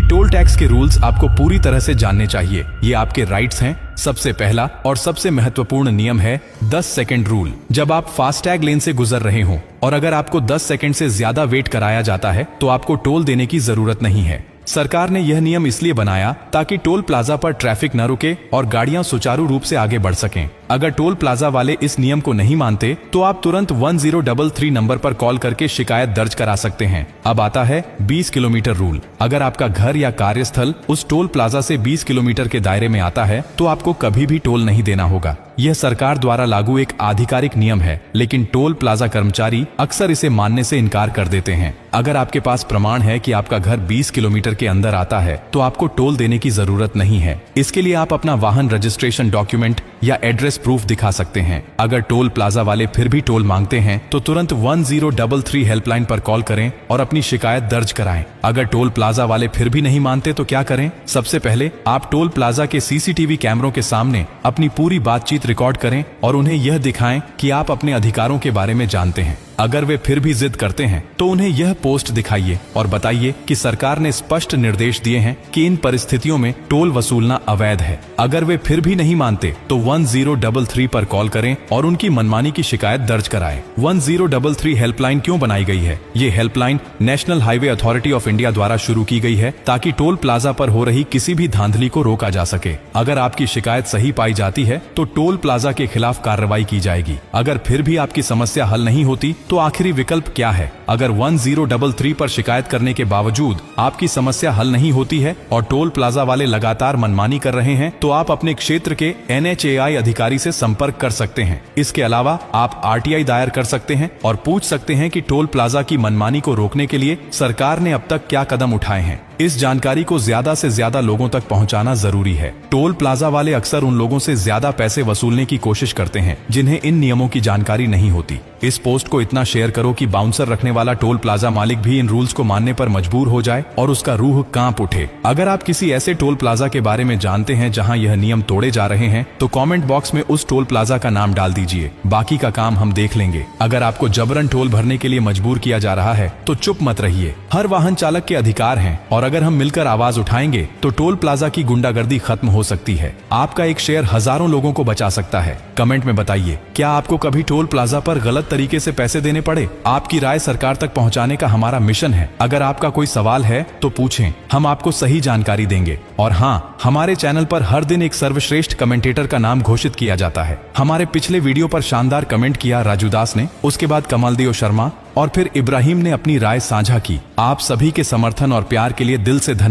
ये toll tax के rules आपको पूरी तरह से जानने चाहिए। ये आपके राइट्स हैं। सबसे पहला और सबसे महत्वपूर्ण नियम है 10 सेकंड रूल। जब आप फास्टैग लेन से गुजर रहे हो और अगर आपको 10 सेकंड से ज्यादा वेट कराया जाता है तो आपको टोल देने की जरूरत नहीं है। सरकार ने यह नियम इसलिए बनाया ताकि टोल प्लाजा पर ट्रैफिक न रुके और गाड़ियां सुचारू रूप से आगे बढ़ सकें। अगर टोल प्लाजा वाले इस नियम को नहीं मानते तो आप तुरंत 1033 नंबर पर कॉल करके शिकायत दर्ज करा सकते हैं। अब आता है 20 किलोमीटर रूल। अगर आपका घर या कार्यस्थल उस टोल प्लाजा से 20 किलोमीटर के दायरे में आता है तो आपको कभी भी टोल नहीं देना होगा। यह सरकार द्वारा लागू एक आधिकारिक नियम है, लेकिन टोल प्लाजा कर्मचारी अक्सर इसे मानने से इनकार कर देते हैं। अगर आपके पास प्रमाण है कि आपका घर 20 किलोमीटर के अंदर आता है तो आपको टोल देने की जरूरत नहीं है। इसके लिए आप अपना वाहन रजिस्ट्रेशन डॉक्यूमेंट या एड्रेस प्रूफ दिखा सकते हैं। अगर टोल प्लाजा वाले फिर भी टोल मांगते हैं तो तुरंत 1033 हेल्पलाइन पर कॉल करें और अपनी शिकायत दर्ज कराएं। अगर टोल प्लाजा वाले फिर भी नहीं मानते तो क्या करें? सबसे पहले आप टोल प्लाजा के सीसीटीवी कैमरों के सामने अपनी पूरी बातचीत रिकॉर्ड करें और उन्हें यह दिखाएं कि आप अपने अधिकारों के बारे में जानते हैं। अगर वे फिर भी जिद करते हैं तो उन्हें यह पोस्ट दिखाइए और बताइए कि सरकार ने स्पष्ट निर्देश दिए हैं कि इन परिस्थितियों में टोल वसूलना अवैध है। अगर वे फिर भी नहीं मानते तो 1033 पर कॉल करें और उनकी मनमानी की शिकायत दर्ज कराएं। 1033 हेल्पलाइन क्यों बनाई गई है? ये helpline national highway authority of India द्वारा शुरू की गई है ताकि टोल प्लाजा पर हो रही किसी भी धांधली को रोका जा सके। अगर आपकी शिकायत सही पाई जाती है तो टोल प्लाजा के खिलाफ कार्रवाई की जाएगी। अगर फिर भी आपकी समस्या हल नहीं होती तो आखिरी विकल्प क्या है? अगर 1033 पर शिकायत करने के बावजूद आपकी समस्या हल नहीं होती है और टोल प्लाजा वाले लगातार मनमानी कर रहे हैं तो आप अपने क्षेत्र के NHAI अधिकारी से संपर्क कर सकते हैं। इसके अलावा आप RTI दायर कर सकते हैं और पूछ सकते हैं कि टोल प्लाजा की मनमानी को रोकने के लिए सरकार ने अब तक क्या कदम उठाए हैं। इस जानकारी को ज्यादा से ज्यादा लोगों तक पहुंचाना जरूरी है। टोल प्लाजा वाले अक्सर उन लोगों से ज्यादा पैसे वसूलने की कोशिश करते हैं जिन्हें इन नियमों की जानकारी नहीं होती। इस पोस्ट को इतना शेयर करो कि बाउंसर रखने वाला टोल प्लाजा मालिक भी इन रूल्स को मानने पर मजबूर हो जाए और उसका रूह कांप उठे। अगर आप किसी ऐसे टोल प्लाजा के बारे में जानते हैं जहां यह नियम तोड़े जा रहे हैं तो कमेंट बॉक्स में उस टोल प्लाजा का नाम डाल दीजिए। बाकी का काम हम देख लेंगे। अगर आपको जबरन टोल भरने के लिए मजबूर किया जा रहा है तो चुप मत रहिए। हर वाहन चालक के अधिकार हैं और अगर हम मिलकर आवाज उठाएंगे तो टोल प्लाजा की गुंडागर्दी खत्म हो सकती है। आपका एक शेयर हजारों लोगों को बचा सकता है। कमेंट में बताइए, क्या आपको कभी टोल प्लाजा पर गलत तरीके से पैसे देने पड़े? आपकी राय सरकार तक पहुंचाने का हमारा मिशन है। अगर आपका कोई सवाल है तो पूछें, हम आपको सही जानकारी देंगे। और हाँ, हमारे चैनल पर हर दिन एक सर्वश्रेष्ठ कमेंटेटर का नाम घोषित किया जाता है। हमारे पिछले वीडियो पर शानदार कमेंट किया राजू दास ने, उसके बाद कमलदेव शर्मा और फिर इब्राहिम ने अपनी राय साझा की। आप सभी के समर्थन और प्यार के लिए दिल से धन्यवाद।